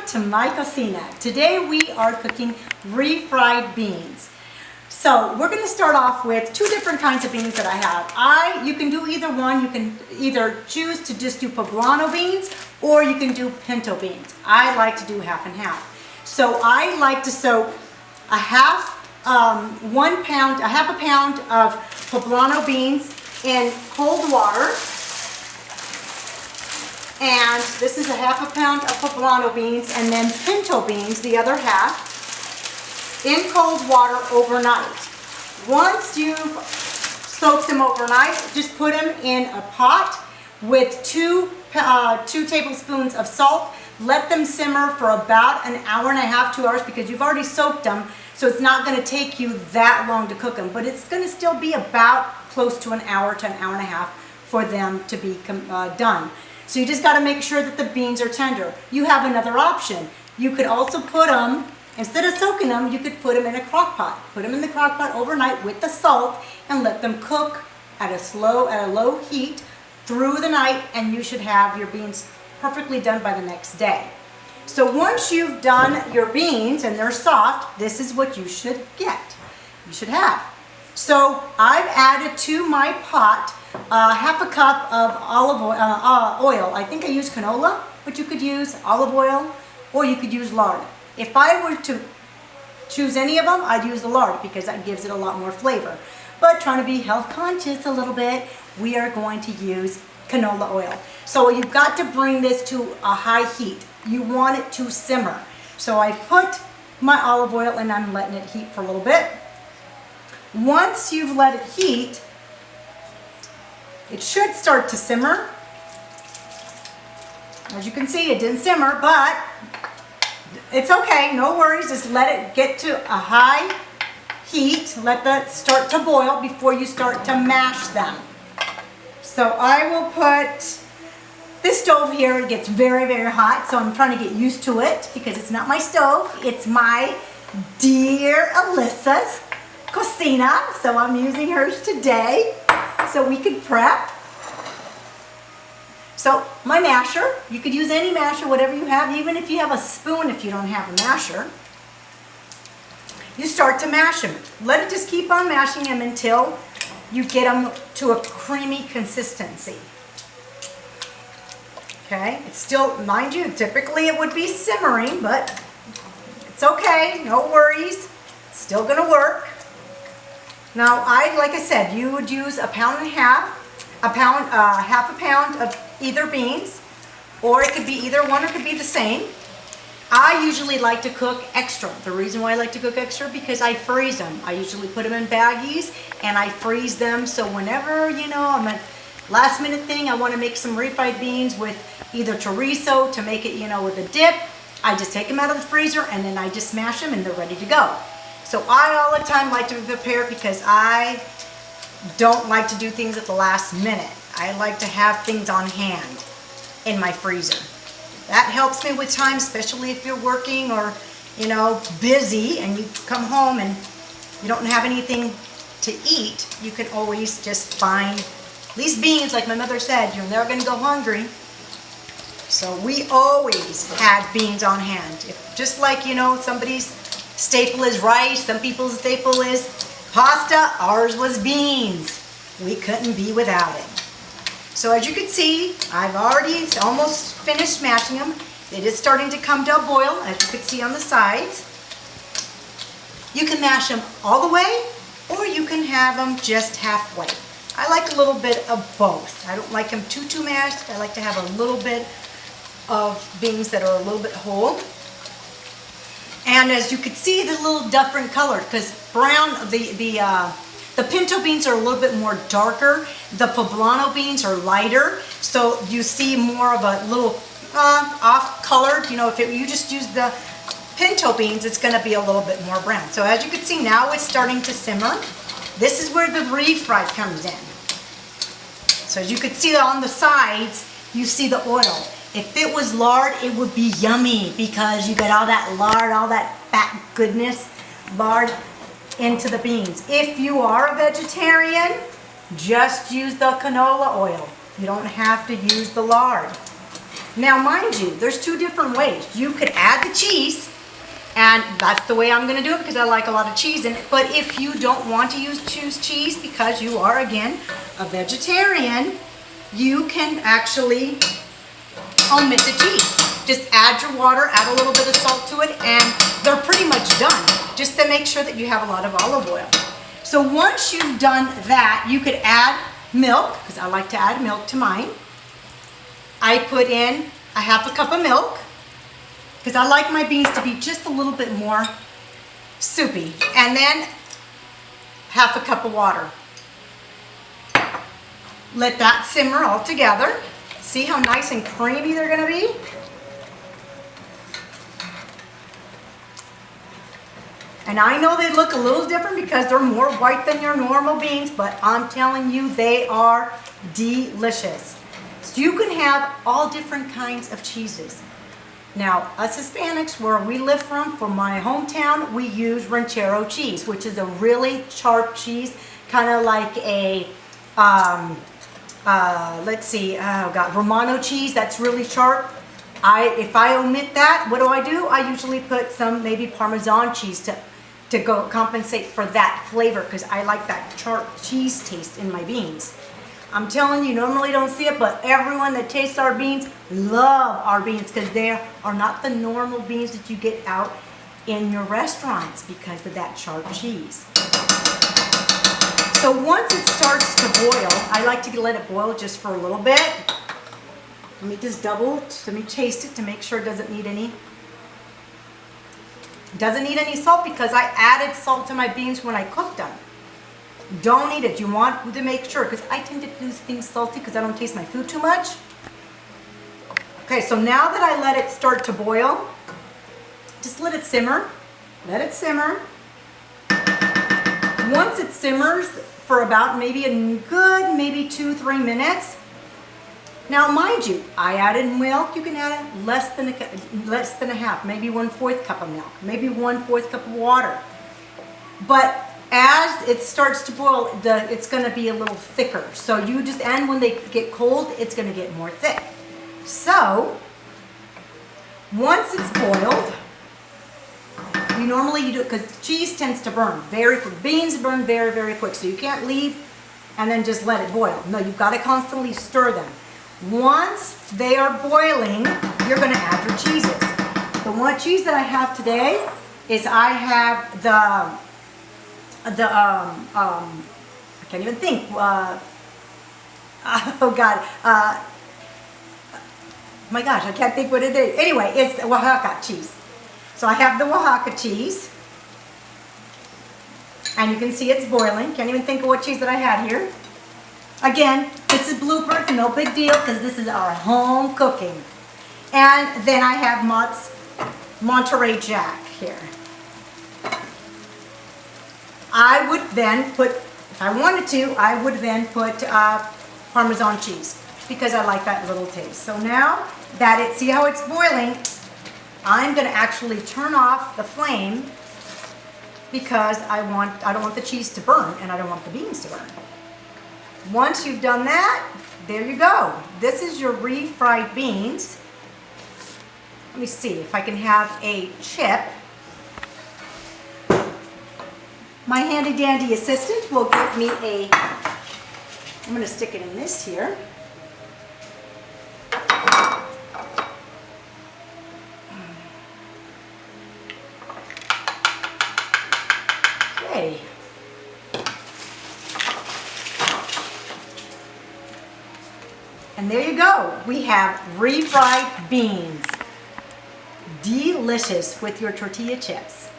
Welcome to my cocina. Today we are cooking refried beans. So we're going to start off with two different kinds of beans that I have. You can do either one. You can either choose to just do poblano beans or you can do pinto beans. I like to do half and half. So I like to soak a half a pound of poblano beans in cold water. And this is a half a pound of poblano beans, and then pinto beans, the other half, in cold water overnight. Once you've soaked them overnight, just put them in a pot with two tablespoons of salt. Let them simmer for about an hour and a half, 2 hours, because you've already soaked them, so it's not going to take you that long to cook them. But it's going to still be about close to an hour to an hour and a half for them to be done. So you just got to make sure that the beans are tender. You have another option. You could also put them, instead of soaking them, you could put them in a crock pot. Put them in the crock pot overnight with the salt and let them cook at a low heat through the night, and you should have your beans perfectly done by the next day. So once you've done your beans and they're soft, this is what you should have. So I've added to my pot half a cup of olive oil. I think I use canola, but you could use olive oil or you could use lard. If I were to choose any of them, I'd use the lard because that gives it a lot more flavor. But trying to be health conscious a little bit, we are going to use canola oil. So you've got to bring this to a high heat. You want it to simmer. So I put my olive oil and I'm letting it heat for a little bit. Once you've let it heat, it should start to simmer. As you can see, it didn't simmer, but it's okay, no worries. Just let it get to a high heat. Let that start to boil before you start to mash them. So I will put this stove here. It gets very, very hot, so I'm trying to get used to it because it's not my stove. It's my dear Alyssa's cocina, so I'm using hers today so we could prep. So my masher, you could use any masher, whatever you have, even if you have a spoon if you don't have a masher. You start to mash them. Let it just keep on mashing them until you get them to a creamy consistency. Okay, it's still, mind you, typically it would be simmering, but it's okay, no worries. It's still gonna work. Now, like I said, you would use half a pound of either beans, or it could be either one, or it could be the same. I usually like to cook extra. The reason why I like to cook extra, because I freeze them. I usually put them in baggies and I freeze them, so whenever, I'm a last minute thing, I want to make some refried beans with either chorizo to make it, with a dip. I just take them out of the freezer and then I just smash them and they're ready to go. So I all the time like to prepare because I don't like to do things at the last minute. I like to have things on hand in my freezer. That helps me with time, especially if you're working or, busy and you come home and you don't have anything to eat. You can always just find these beans, like my mother said, you're never going to go hungry. So we always had beans on hand. Just like, somebody's staple is rice, some people's staple is pasta, ours was beans. We couldn't be without it. So as you can see, I've already almost finished smashing them. It is starting to come to a boil, as you can see on the sides. You can mash them all the way, or you can have them just halfway. I like a little bit of both. I don't like them too mashed. I like to have a little bit of beans that are a little bit whole. And as you can see, they're a little different color because brown, the pinto beans are a little bit more darker. The poblano beans are lighter, so you see more of a little off-colored. If you just use the pinto beans, it's going to be a little bit more brown. So as you can see, now it's starting to simmer. This is where the refried comes in. So as you can see on the sides, you see the oil. If it was lard, it would be yummy because you get all that lard, all that fat goodness, lard into the beans. If you are a vegetarian, just use the canola oil. You don't have to use the lard. Now, mind you, there's two different ways. You could add the cheese, and that's the way I'm gonna do it because I like a lot of cheese in it. But if you don't want to choose cheese because you are, again, a vegetarian, you can actually omit the cheese. Just add your water, add a little bit of salt to it, and they're pretty much done. Just to make sure that you have a lot of olive oil. So once you've done that, you could add milk, because I like to add milk to mine. I put in a half a cup of milk, because I like my beans to be just a little bit more soupy. And then half a cup of water. Let that simmer all together. See how nice and creamy they're gonna be? And I know they look a little different because they're more white than your normal beans, but I'm telling you, they are delicious. So you can have all different kinds of cheeses. Now, us Hispanics, where we live from my hometown, we use ranchero cheese, which is a really sharp cheese, kind of like a, let's see, oh God, Romano cheese, that's really sharp. If I omit that, what do? I usually put some maybe Parmesan cheese to go compensate for that flavor, because I like that sharp cheese taste in my beans. I'm telling you, normally don't see it, but everyone that tastes our beans love our beans because they are not the normal beans that you get out in your restaurants because of that sharp cheese. So once it starts to boil, I like to let it boil just for a little bit. Let me just let me taste it to make sure it doesn't need any salt, because I added salt to my beans when I cooked them. Don't eat it. You want to make sure, because I tend to do things salty because I don't taste my food too much. Okay, so now that I let it start to boil, just let it simmer. Let it simmer. Once it simmers for about maybe a good 2-3 minutes. Now, mind you, I added milk. You can add less than a half, maybe 1/4 cup of milk, maybe 1/4 cup of water. But as it starts to boil, it's going to be a little thicker. So and when they get cold, it's going to get more thick. So once it's boiled, you do it because cheese tends to burn very quick. Beans burn very, very quick. So you can't leave and then just let it boil. No, you've got to constantly stir them. Once they are boiling, you're going to add your cheeses. The one cheese that I have today is I have I can't even think. Oh God. My gosh, I can't think what it is. Anyway, it's Oaxaca cheese. So I have the Oaxaca cheese. And you can see it's boiling. Can't even think of what cheese that I had here. Again, this is bloopers, no big deal, because this is our home cooking. And then I have Mott's Monterey Jack here. I would then put, if I wanted to, I would then put Parmesan cheese because I like that little taste. So now that see how it's boiling, I'm going to actually turn off the flame because I don't want the cheese to burn and I don't want the beans to burn. Once you've done that, there you go. This is your refried beans. Let me see if I can have a chip. My handy dandy assistant will give me I'm going to stick it in this here. Okay. And there you go. We have refried beans. Delicious with your tortilla chips.